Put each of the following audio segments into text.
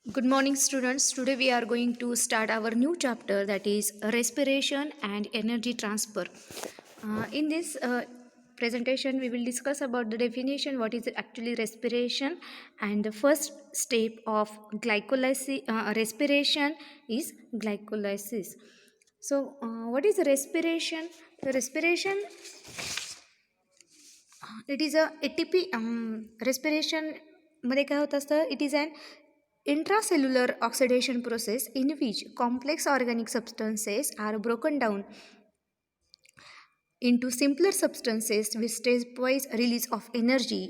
Good morning, students. Today we are going to start our new chapter, that is respiration and energy transfer. In this presentation, we will discuss about the definition, what is actually respiration, and the first step of glycolysis. Respiration is glycolysis. So, what is respiration? The respiration, it is a ATP respiration मध्ये काय होत असतं, it is an intracellular oxidation process in which complex organic substances are broken down into simpler substances with stepwise release of energy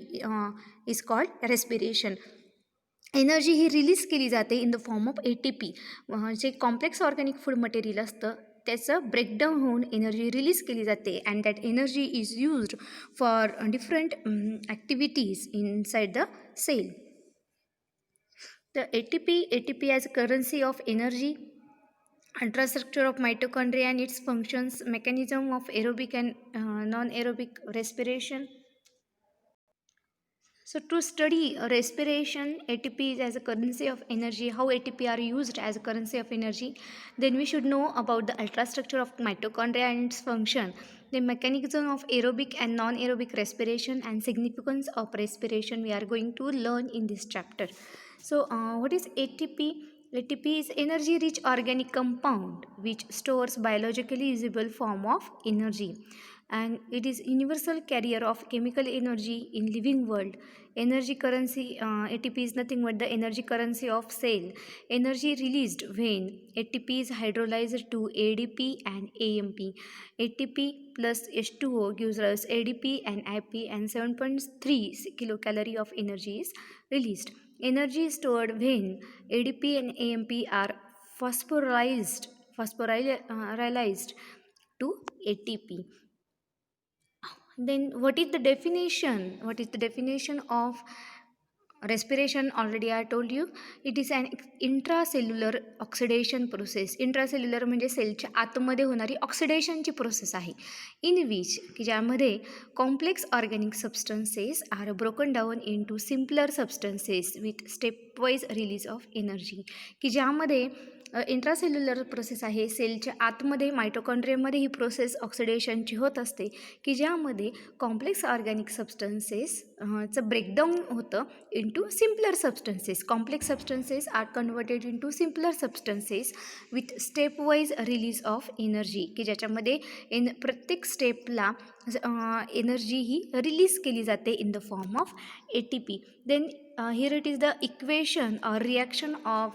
is called respiration. Energy ही release केली जाते in the form of ATP. जे complex organic food material असतं त्याचं breakdown होऊन energy release केली जाते and that energy is used for different activities inside the cell. The ATP as currency of energy, ultrastructure of mitochondria and its functions, mechanism of aerobic and non-aerobic respiration. So to study respiration, ATP is as a currency of energy, how ATP are used as a currency of energy, then we should know about the ultrastructure of mitochondria and its function, the mechanism of aerobic and non-aerobic respiration and significance of respiration we are going to learn in this chapter. So what is ATP? ATP is energy rich organic compound which stores biologically usable form of energy, and it is universal carrier of chemical energy in living world. Energy currency, ATP is nothing but the energy currency of cell. Energy released when ATP is hydrolyzed to ADP and AMP. ATP plus H2O gives us ADP and IP, and 7.3 kilocalorie of energy is released. Energy is stored when ADP and AMP are phosphorylized to ATP. Then what is the definition? What is the definition of respiration? Already I told you, it is an intracellular oxidation process. Intracellular म्हणजे सेलच्या आतमध्ये होणारी ऑक्सिडेशनची process आहे, in which की ज्यामध्ये complex organic substances are broken down in to simpler substances with stepwise release of energy. की ज्यामध्ये इंट्रासेल्युलर प्रोसेस आहे, सेलच्या आतमध्ये मायटोकॉन्ड्रियामध्ये ही प्रोसेस ऑक्सिडेशनची होत असते, की ज्यामध्ये कॉम्प्लेक्स ऑर्गॅनिक सबस्टन्सेसचं ब्रेकडाऊन होतं into simpler substances. Complex substances are converted into simpler substances with stepwise release of energy, की ज्याच्यामध्ये प्रत्येक स्टेपला एनर्जी ही रिलीज केली जाते in the form of ATP. Then here it is the equation or reaction of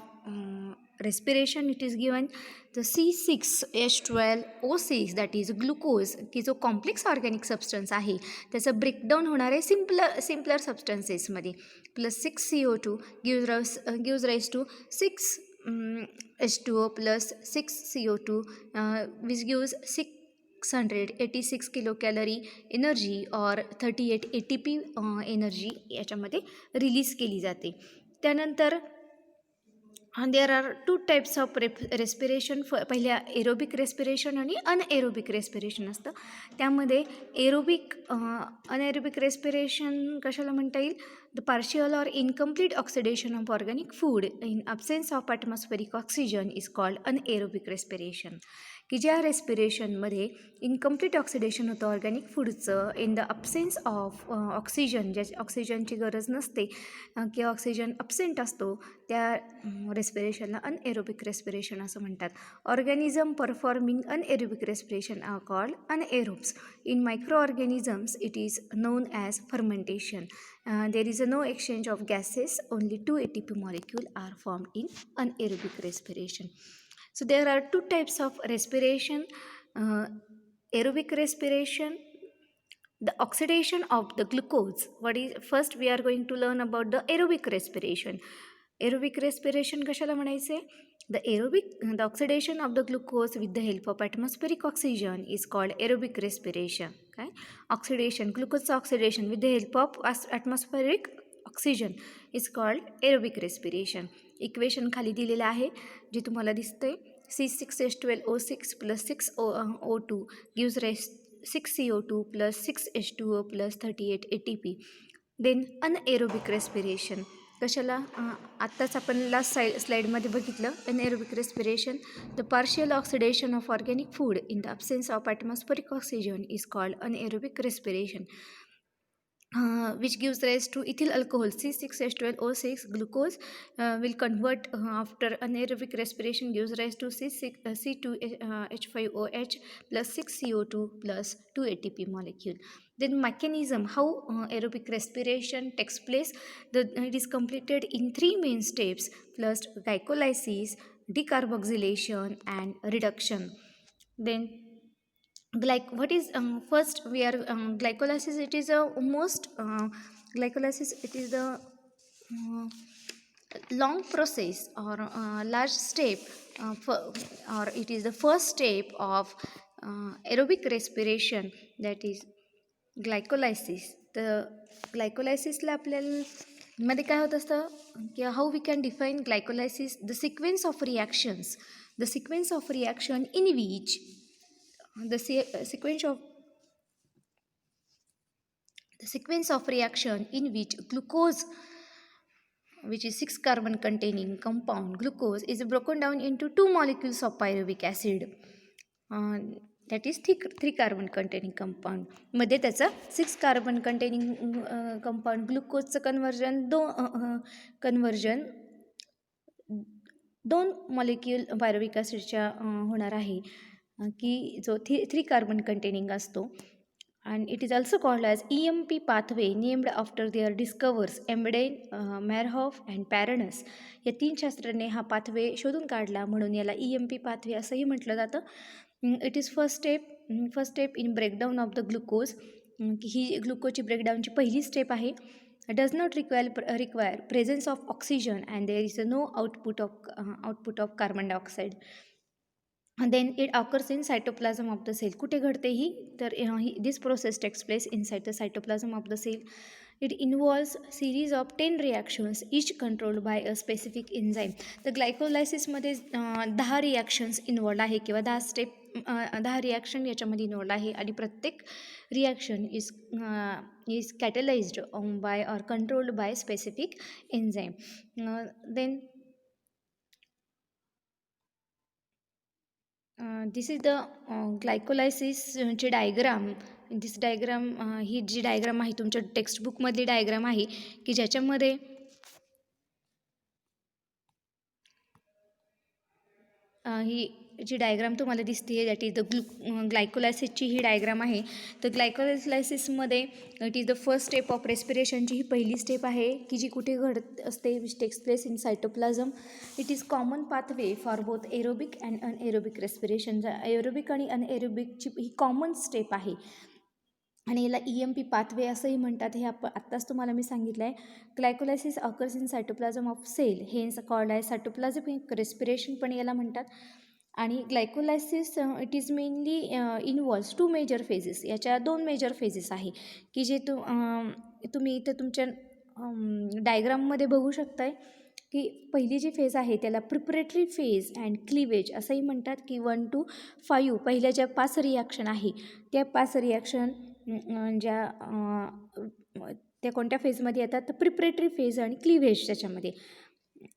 respiration. It is given the C6H12O6, that is glucose, की जो complex organic substance आहे त्याचं ब्रेकडाऊन होणार आहे सिम्पलर सबस्टन्सेसमध्ये, plus 6CO2 gives rise to 6H2O plus 6CO2 which gives 686 kilocalorie energy or 38 ATP energy याच्यामध्ये release केली जाते. त्यानंतर there are two types of respiration. पहिल्या एरोबिक रेस्पिरेशन आणि अनएरोबिक रेस्पिरेशन असतं. त्यामध्ये अनएरोबिक रेस्पिरेशन कशाला म्हणता येईल? The partial or incomplete oxidation of organic food in absence of atmospheric oxygen is called anaerobic respiration. की ज्या रेस्पिरेशनमध्ये इनकम्प्लीट ऑक्सिडेशन होतं ऑर्गॅनिक फूडचं in the absence of oxygen, ज्या ऑक्सिजनची गरज नसते किंवा ऑक्सिजन अब्सेंट असतो, त्या रेस्पिरेशनला अनएरोबिक रेस्पिरेशन असं म्हणतात. Organism performing anaerobic respiration are called anaerobes. In micro organisms it is known as fermentation. there is no exchange of gases, only 2 ATP molecule are formed in anaerobic respiration. So there are two types of respiration. Aerobic respiration, the oxidation of the glucose. First we are going to learn about the aerobic respiration. Aerobic respiration कशाला म्हणायचे? The oxidation of the glucose with the help of atmospheric oxygen is called aerobic respiration. काय? Oxidation, glucose oxidation with the help of atmospheric oxygen is called aerobic respiration. Equation खाली दिलेलं आहे जे तुम्हाला दिसतंय. C6H12O6 plus 6O2 gives rise 6CO2 plus 6H2O plus 38 ATP. Then anaerobic respiration. कशाला आत्ताच आपण लास्ट स्लाईडमध्ये बघितलं anaerobic respiration. The partial oxidation of organic food in the absence of atmospheric oxygen is called anaerobic respiration, which gives rise to ethyl alcohol C6H12O6. Glucose will convert after anaerobic respiration, gives rise to C2H5OH plus 6CO2 plus 2 ATP molecule. Then mechanism how aerobic respiration takes place. It is completed in three main steps: first glycolysis, decarboxylation, and reduction. Then what is first we are glycolysis. It is a most glycolysis, it is the long process or large step or it is the first step of aerobic respiration, that is glycolysis. तर ग्लायकोलायसिसला आपल्याला मध्ये काय होत असतं की how we can define glycolysis, the sequence of reactions, the sequence of reaction in which the sequence of reaction in which glucose, which is 6 carbon containing compound glucose, is broken down into 2 molecules of pyruvic acid, that is 3 carbon containing compound. मध्ये त्याचा 6 carbon containing compound ग्लुकोजचं conversion 2 molecule pyruvic ॲसिडच्या होणार आहे की जो 3 carbon containing असतो. and it is also called as EMP pathway, named after their discoverers Embden, Merhoff and Paranus. या 3 शास्त्रज्ञांनी हा पाथवे शोधून काढला, म्हणून याला EMP पाथवे असंही म्हटलं जातं. It is first step in breakdown of the glucose. ही ग्लुकोजची ब्रेकडाऊनची पहिली स्टेप आहे. Does not require presence of oxygen and there is no output of carbon dioxide. Then it occurs in cytoplasm of the cell. कुठे घडते ही तर this process takes place inside the cytoplasm of the cell. It involves series of 10 reactions each controlled by a specific enzyme. तर ग्लायकोलायसिसमध्ये 10 reactions involved आहे किंवा 10 reaction याच्यामध्ये involved आहे आणि प्रत्येक reaction is catalysed by or controlled by specific enzyme. Then this is the ग्लायकोलायसिसची diagram. This diagram ही जी डायग्राम आहे तुमच्या टेक्स्टबुकमधली डायग्राम आहे की ज्याच्यामध्ये ही जी डायग्राम तुम्हाला दिसते दॅट इज द ग्लायकोलायसिसची ही डायग्राम आहे. तर ग्लायकोलायसिसमध्ये it is the first step of रेस्पिरेशनची ही पहिली स्टेप आहे की जी कुठे घडत असते, which takes place in cytoplasm. It is common pathway for both aerobic and anaerobic respiration. Aerobic आणि अनएरोबिकची ही कॉमन स्टेप आहे आणि याला EMP पाथवे असंही म्हणतात. हे आत्ताच तुम्हाला मी सांगितलं आहे. Glycolysis occurs in cytoplasm of cell, hence called आहे सायटोप्लाझमिक रेस्पिरेशन पण याला म्हणतात. आणि glycolysis it is mainly involves 2 major phases. याच्या 2 मेजर फेजेस आहे की जे तुम्ही इथं तुमच्या डायग्राममध्ये बघू शकताय की पहिली जी फेज आहे त्याला प्रिपरेटरी फेज अँड क्लिवेज असंही म्हणतात की 1 to 5 पहिल्या ज्या 5 रिॲक्शन आहे त्या 5 रिॲक्शन त्या कोणत्या फेजमध्ये येतात तर प्रिपरेटरी फेज आणि क्लिवेज त्याच्यामध्ये.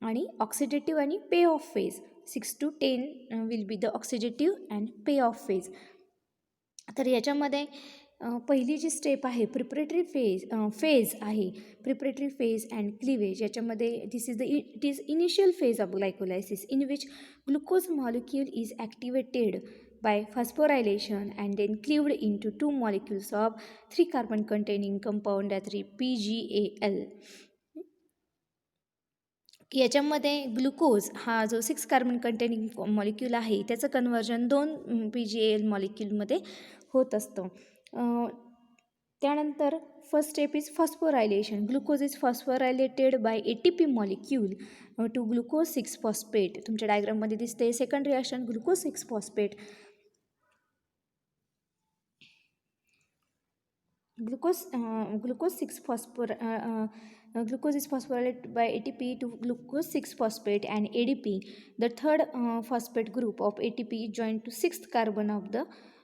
आणि ऑक्सिडेटिव्ह आणि pay off phase 6 to 10 will be the oxidative and pay off phase. तर याच्यामध्ये पहिली जी स्टेप आहे प्रिपरेटरी फेज आहे, प्रिपरेटरी फेज अँड क्लिवेज. याच्यामध्ये it is initial phase of glycolysis in which glucose molecule is activated by phosphorylation and then cleaved into 2 molecules of 3 carbon containing compound, that is PGAL. याच्यामध्ये glucose हा जो 6 carbon containing molecule आहे त्याचं conversion 2 PGAL मॉलिक्यूलमध्ये होत असतं. त्यानंतर first step is phosphorylation. Glucose is phosphorylated by ATP molecule to glucose 6 phosphate. तुमच्या डायग्राममध्ये दिसते. Second reaction glucose 6 phosphate. Glucose is phosphorylated by ATP to glucose 6 phosphate and ADP. The third phosphate group of ATP is joined to 6th carbon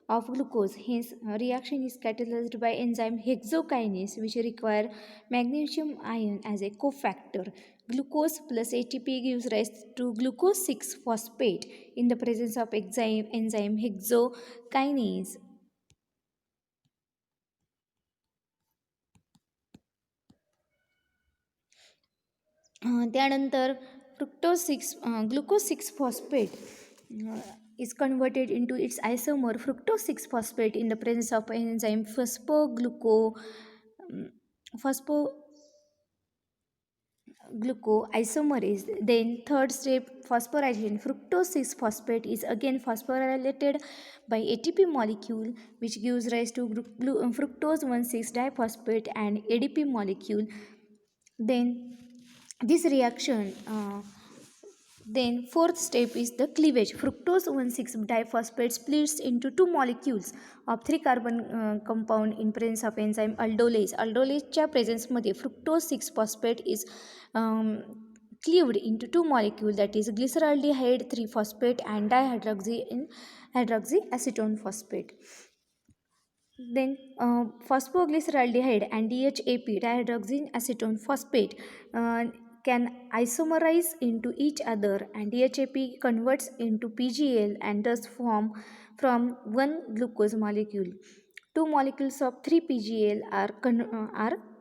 of glucose. Hence, reaction is catalyzed by enzyme hexokinase, which require magnesium ion as a cofactor. Glucose plus ATP gives rise to glucose 6 phosphate in the presence of enzyme hexokinase. त्यानंतर glucose 6 phosphate is converted into its isomer fructose 6 phosphate in the presence of enzyme phosphoglucoisomerase. Then third step, phosphorylation. Fructose 6 phosphate is again phosphorylated by ATP molecule, which gives rise to fructose 1,6 diphosphate and ADP molecule. Then this reaction then fourth step is the cleavage. Fructose 1,6 diphosphate splits into two molecules of 3 carbon compound in presence of enzyme aldolase. Aldoleseच्या प्रेझेन्समध्ये fructose 6 phosphate is cleaved into two molecules, that is glyceraldehyde 3 phosphate and dihydroxyacetone phosphate. Then phosphoglyceraldehyde and DHAP dihydroxyacetone phosphate can isomerize into each other, and DHAP converts into PGL and thus form from one glucose molecule. Two molecules of 3 PGL are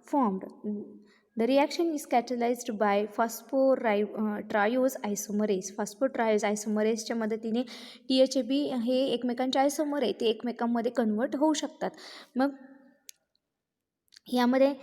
formed. The reaction is catalyzed by phosphotriose isomerase. Phosphotriose isomeraseच्या मदतीने DHAP हे एकमेकांचे आयसोमर आहे ते एकमेकांमध्ये convert होऊ शकतात. मग यामध्ये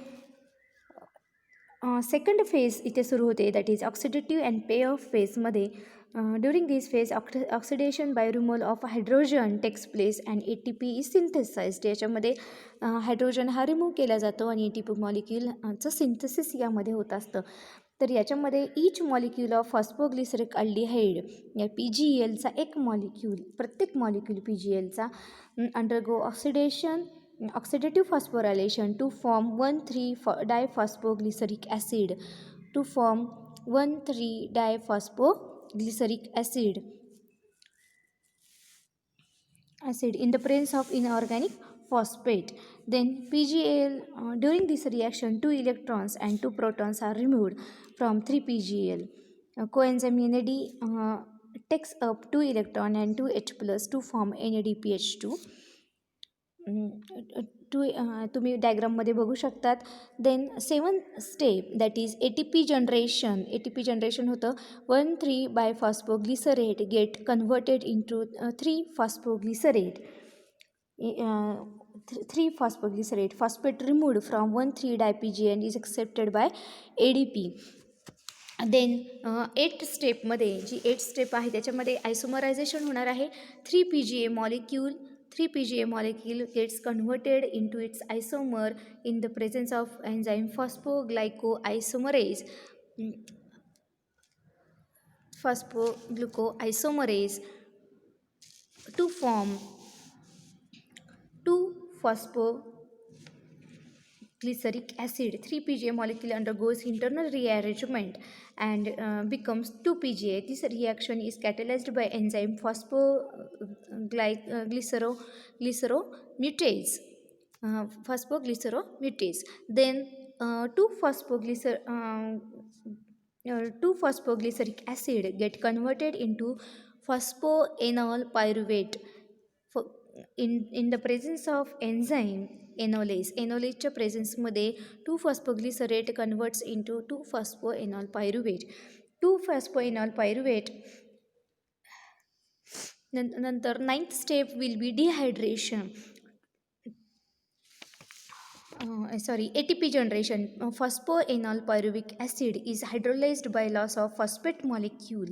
सेकंड फेज इथे सुरू होते, that is oxidative and pay off फेजमध्ये. During this phase oxidation by removal of hydrogen takes place and ATP is synthesised. याच्यामध्ये हायड्रोजन हा रिमूव्ह केला जातो आणि ATP मॉलिक्यूलचं सिंथेसिस यामध्ये होत असतं. तर याच्यामध्ये each molecule of phosphoglyceric aldehyde या PGLचा एक मॉलिक्यूल, प्रत्येक मॉलिक्यूल PGLचा undergo oxidative phosphorylation to form 1,3-diphosphoglyceric acid in the presence of inorganic phosphate. Then PGL, during this reaction 2 electrons and 2 protons are removed from 3 PGL. Coenzyme NAD takes up 2 electron and 2 H plus to form NADPH2. तुम्ही डायग्राममध्ये बघू शकतात. Then seven step, that is ATP generation होतं. 1,3-biphosphoglycerate get converted into 3-phosphoglycerate. 3-phosphoglycerate phosphate removed from 1,3-dipgn is accepted by ADP. Then 8 स्टेपमध्ये जी 8 step आहे त्याच्यामध्ये आयसोमरायझेशन होणार आहे. 3 PGA molecule gets converted into its isomer in the presence of enzyme phosphoglucoisomerase to form 2-phosphoglyceric acid. 3 PGA molecule undergoes internal rearrangement and becomes 2 PGA. This reaction is catalyzed by enzyme phosphoglyceromutase. Then 2-phosphoglyceric acid get converted into phosphoenol pyruvate in the presence of enzyme एनोलेजच्या प्रेझेन्समध्ये 2-phosphoglycerate converts into 2-phosphoenol pyruvate. 2-phosphoenol pyruvate नंतर 9th step will be dehydration. ATP generation. Phosphoenol pyruvic acid is hydrolyzed by loss of phosphate molecule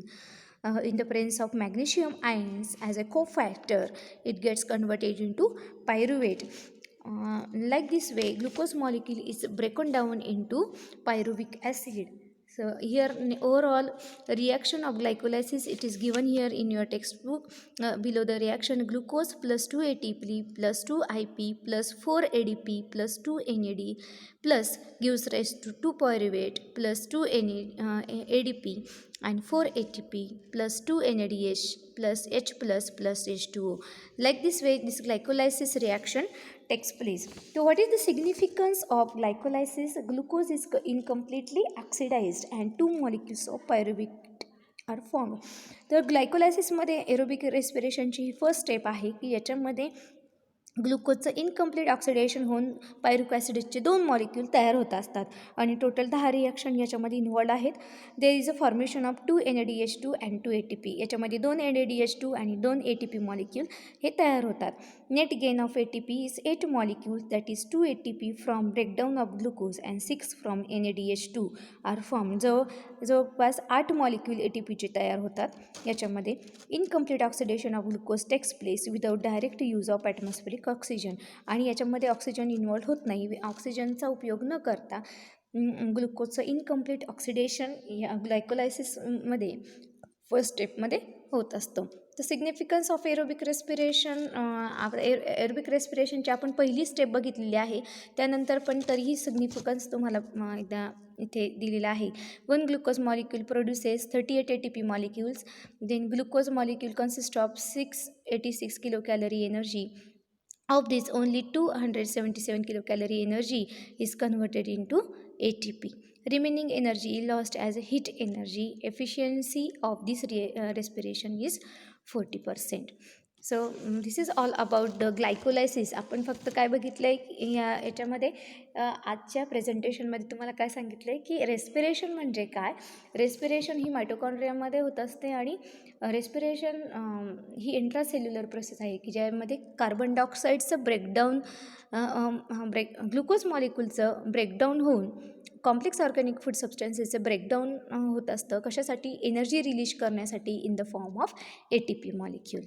in the presence of magnesium ions as a cofactor. It gets converted into pyruvate. Like this way, glucose molecule is broken down into pyruvic acid. So here overall reaction of glycolysis, it is given here in your textbook. Below the reaction, glucose plus 2 ATP plus 2 IP plus 4 ADP plus 2 NAD plus gives rise to 2 pyruvate plus 2 ADP and 4 ATP plus 2 NADH plus H plus H2O. Like this way, this glycolysis reaction takes place. So what is the significance of glycolysis? Glucose is incompletely oxidized and two molecules of pyruvic are formed. तर ग्लायकोलायसिसमध्ये aerobic रेस्पिरेशनची ही first step आहे की याच्यामध्ये ग्लुकोजचं incomplete oxidation होऊन पायरुक ॲसिडचे 2 molecule तयार होत असतात आणि total 10 reaction याच्यामध्ये इन्वॉल्ड आहेत. There is a formation of 2 NADH2 and 2 ATP. याच्यामध्ये 2 NADH2 आणि 2 ATP मॉलिक्यूल हे तयार होतात. Net gain of ATP is 8 molecules that is 2 ATP from breakdown of glucose and 6 from NADH2 are form. जवळपास 8 molecule ATPचे तयार होतात याच्यामध्ये. Incomplete oxidation of glucose takes place without direct use of atmospheric oxygen. आणि याच्यामध्ये oxygen involve होत नाही. ऑक्सिजनचा उपयोग न करता ग्लुकोजचं इनकम्प्लीट ऑक्सिडेशन या ग्लायकोलायसिसमध्ये फर्स्ट स्टेपमध्ये होत असतं. तर significance of aerobic respiration, aerobic रेस्पिरेशनची आपण पहिली स्टेप बघितलेली आहे. त्यानंतर पण तरीही सिग्निफिकन्स तुम्हाला एकदा इथे दिलेला आहे. 1 glucose molecule produces 38 ATP molecules. Then glucose molecule consist of 686 kilocalorie energy. Of this, only 277 kilocalorie energy is converted into ATP. Remaining energy lost as heat energy. Efficiency of this respiration is 40%. So this is all about the glycolysis. आपण फक्त काय बघितलं आहे याच्यामध्ये आजच्या प्रेझेंटेशनमध्ये तुम्हाला काय सांगितलं आहे की रेस्पिरेशन म्हणजे काय. रेस्पिरेशन ही मायटोकॉन्ड्रियामध्ये होत असते आणि रेस्पिरेशन ही इंट्रासेल्युलर प्रोसेस आहे की ज्यामध्ये कार्बन डायऑक्साईडचं ब्रेकडाऊन ग्लुकोज मॉलिक्यूलचं ब्रेकडाऊन होऊन कॉम्प्लेक्स ऑर्गॅनिक फूड सबस्टन्सेसचं ब्रेकडाऊन होत असतं. कशासाठी? एनर्जी रिलीज करण्यासाठी in the form of ATP molecule.